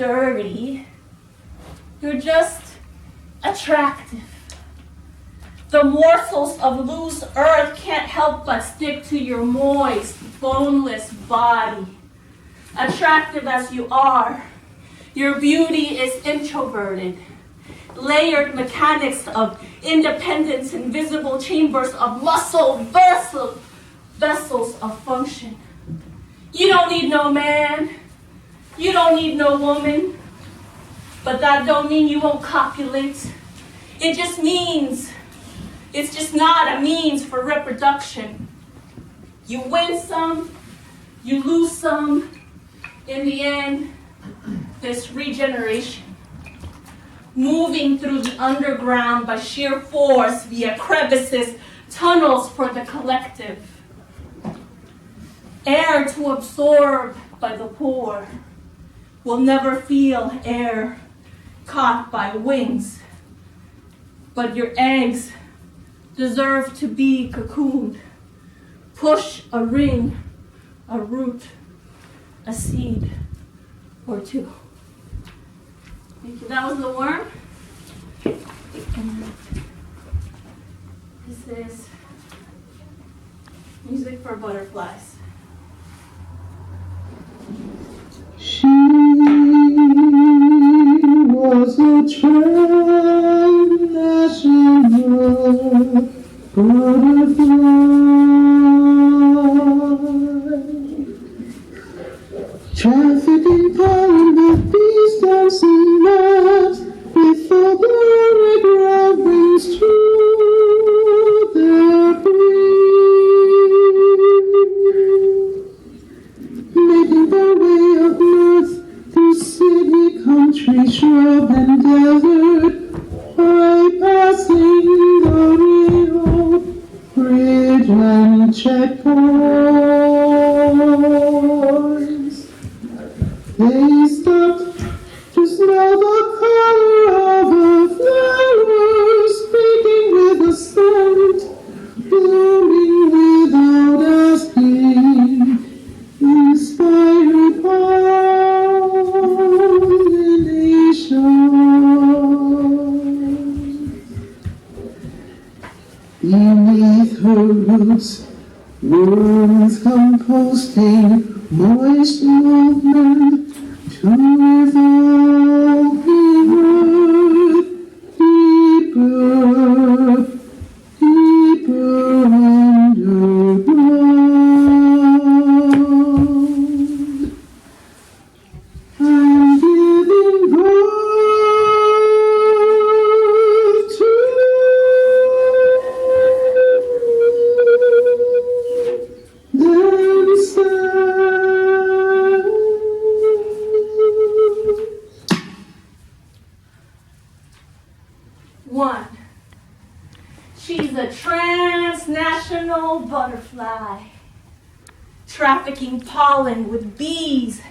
dirty. You're just attractive. The morsels of loose earth can't help but stick to your moist, boneless body. Attractive as you are, your beauty is introverted. Layered mechanics of independence, invisible chambers of muscle vessels of function. You don't need no man. You don't need no woman. But that don't mean you won't copulate. It just means it's just not a means for reproduction. You win some, you lose some. In the end, this regeneration. Moving through the underground by sheer force via crevices, tunnels for the collective. Air to absorb by the poor will never feel air caught by wings. But your eggs deserve to be cocooned. Push a ring, a root, a seed, or two. Thank you. That was the worm. This is music for butterflies. She was a transnational butterfly, trafficking pollen with bees dancing nuts, with all the regret wings to their breeze, making their way up north through city, country, shrub and desert, bypassing the Rio Bridge and checkpoints. They stopped to smell the color of a flower, speaking with a scent, blooming without asking, inspired pollination. Beneath her roots, worms composting, moist movement to evolve the earth deeper, deeper underground. I'm giving birth to One. She's a transnational butterfly, trafficking pollen with bees,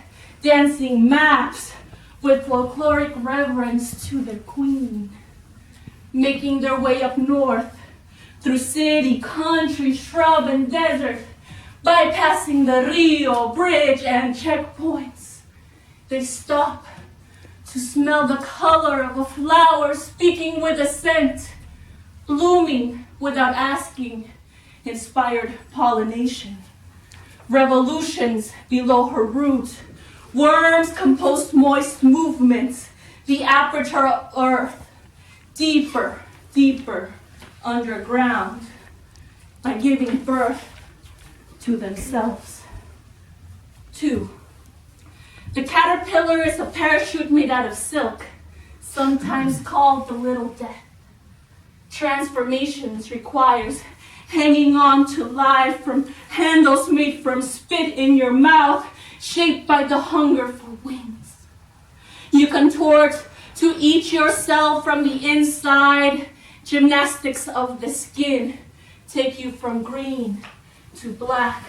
dancing maps with folkloric reverence to their queen, making their way up north through city, country, shrub, and desert, bypassing the Rio Bridge and checkpoints. They stop to smell the color of a flower, speaking with a scent, blooming without asking, inspired pollination. Revolutions below her root, worms compose moist movements, the aperture of earth, deeper, deeper underground, by giving birth to themselves. 2. The caterpillar is a parachute made out of silk, sometimes called the Little Death. Transformations requires hanging on to life from handles made from spit in your mouth, shaped by the hunger for wings. You contort to eat yourself from the inside. Gymnastics of the skin take you from green to black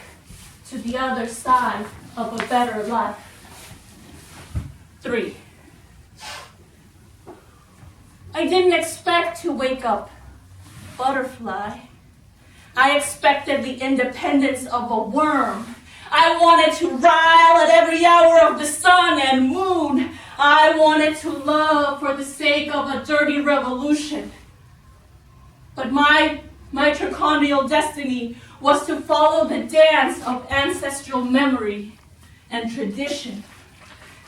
to the other side of a better life. 3. I didn't expect to wake up butterfly. I expected the independence of a worm. I wanted to rile at every hour of the sun and moon. I I wanted to love for the sake of a dirty revolution. But my mitochondrial destiny was to follow the dance of ancestral memory and tradition,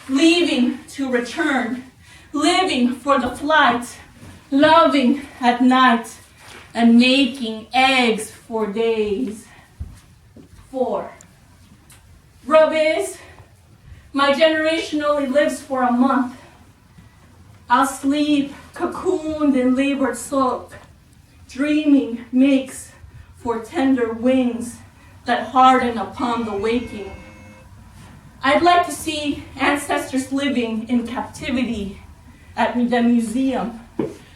leaving to return, living for the flight, loving at night, and making eggs for days. 4. Rub is, my generation only lives for a month. I'll sleep cocooned in labored silk. Dreaming makes for tender wings that harden upon the waking. I'd like to see ancestors living in captivity at the museum.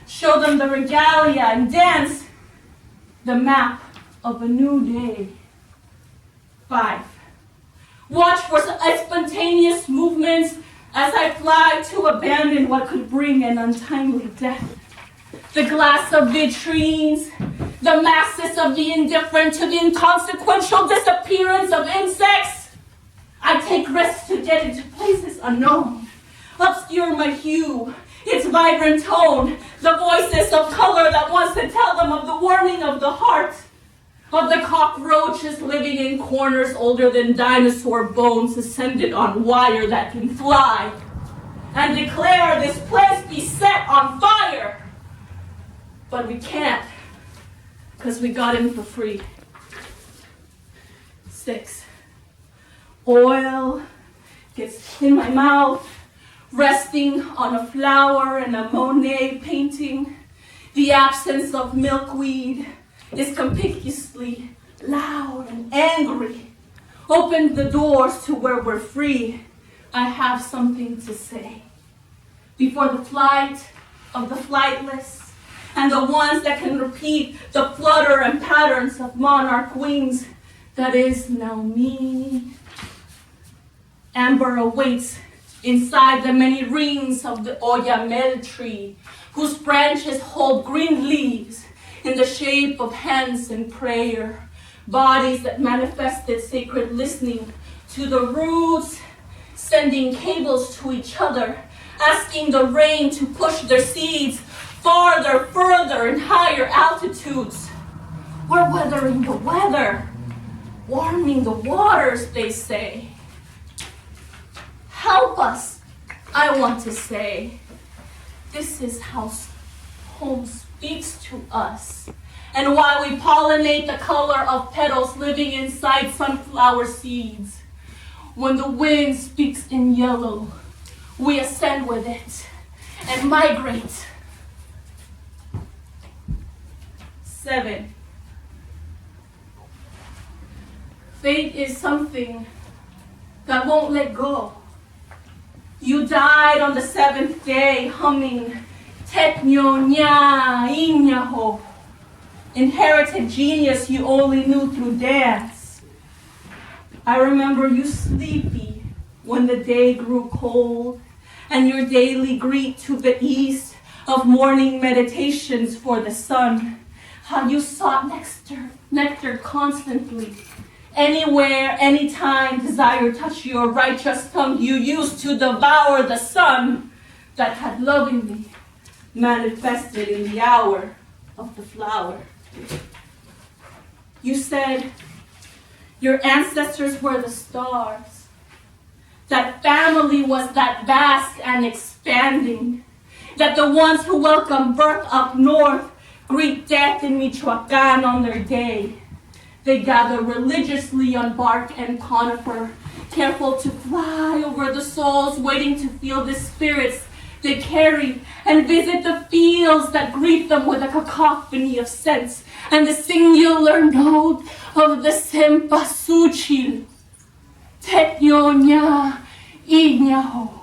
Show them the regalia and dance the map of a new day. 5. Watch for spontaneous movements as I fly to abandon what could bring an untimely death. The glass of vitrines, the masses of the indifferent to the inconsequential disappearance of insects. I take risks to get into places unknown, obscure my hue, its vibrant tone, the voices of color that wants to tell them of the warming of the heart, of the cockroaches living in corners older than dinosaur bones suspended on wire that can fly, and declare this place be set on fire. But we can't, because we got in for free. 6. Oil gets in my mouth, resting on a flower and a Monet painting. The absence of milkweed is conspicuously loud and angry. Open the doors to where we're free. I have something to say. Before the flight of the flightless, and the ones that can repeat the flutter and patterns of monarch wings, that is now me. Amber awaits inside the many rings of the oyamel tree, whose branches hold green leaves in the shape of hands in prayer, bodies that manifested sacred listening to the roots, sending cables to each other, asking the rain to push their seeds farther, further, and higher altitudes. We're weathering the weather, warming the waters, they say. Help us, I want to say. This is how home speaks to us. And while we pollinate the color of petals living inside sunflower seeds, when the wind speaks in yellow, we ascend with it and migrate. 7. Fate is something that won't let go. You died on the 7th day humming Tetnyo Nya Inyaho. Inherited genius you only knew through dance. I remember you sleepy when the day grew cold, and your daily greet to the east of morning meditations for the sun. How you sought nectar constantly. Anywhere, anytime, desire touch your righteous tongue you used to devour the sun that had lovingly manifested in the hour of the flower. You said your ancestors were the stars, that family was that vast and expanding, that the ones who welcome birth up north greet death in Michoacan on their day. They gather religiously on bark and conifer, careful to fly over the souls, waiting to feel the spirits they carry, and visit the fields that greet them with a cacophony of scents and the singular note of the cempasúchil. Tetnyonya Inyaho,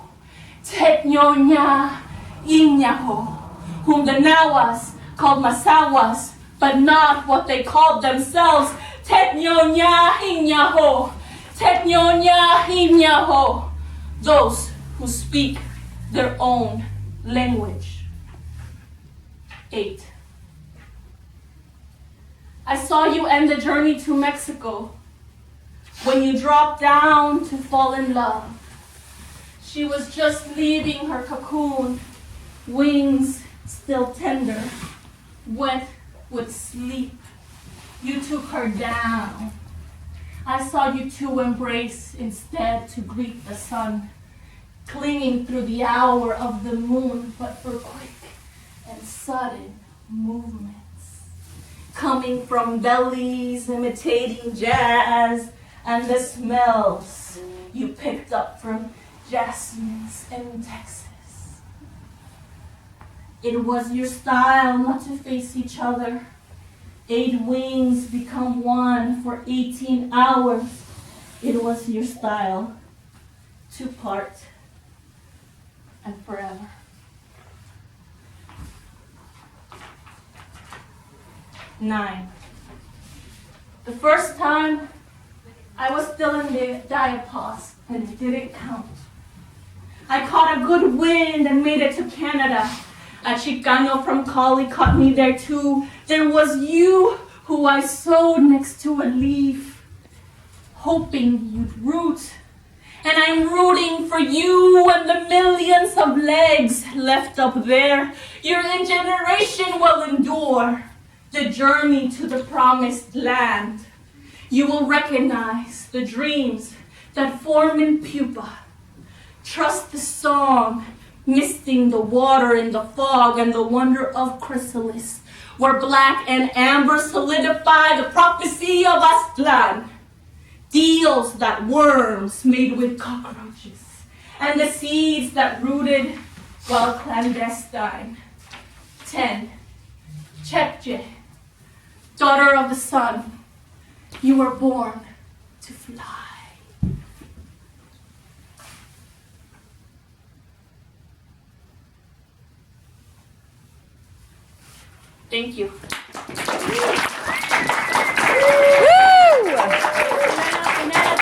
Tetnyonya Inyaho, whom the Nahuas called Masawas, but not what they called themselves. Tetnyonya Inyaho, Tetnyonya Inyaho, those who speak their own language. 8. I saw you end the journey to Mexico when you dropped down to fall in love. She was just leaving her cocoon, wings still tender, wet with sleep. You took her down. I saw you two embrace instead to greet the sun, clinging through the hour of the moon, but for quick and sudden movements, coming from bellies imitating jazz and the smells you picked up from jasmines in Texas. It was your style not to face each other. 8 wings become one for 18 hours. It was your style to part and forever. Nine. The first time I was still in the diapause and it didn't count. I caught a good wind and made it to Canada. A Chicano from Cali caught me there too. There was you who I sewed next to a leaf, hoping you'd root. And I'm rooting for you and the millions of legs left up there. Your generation will endure the journey to the promised land. You will recognize the dreams that form in pupa. Trust the song, misting the water in the fog and the wonder of chrysalis, where black and amber solidify the prophecy of Aztlan. Deals that worms made with cockroaches, and the seeds that rooted while clandestine. 10. Chepche, daughter of the sun, you were born to fly. Thank you.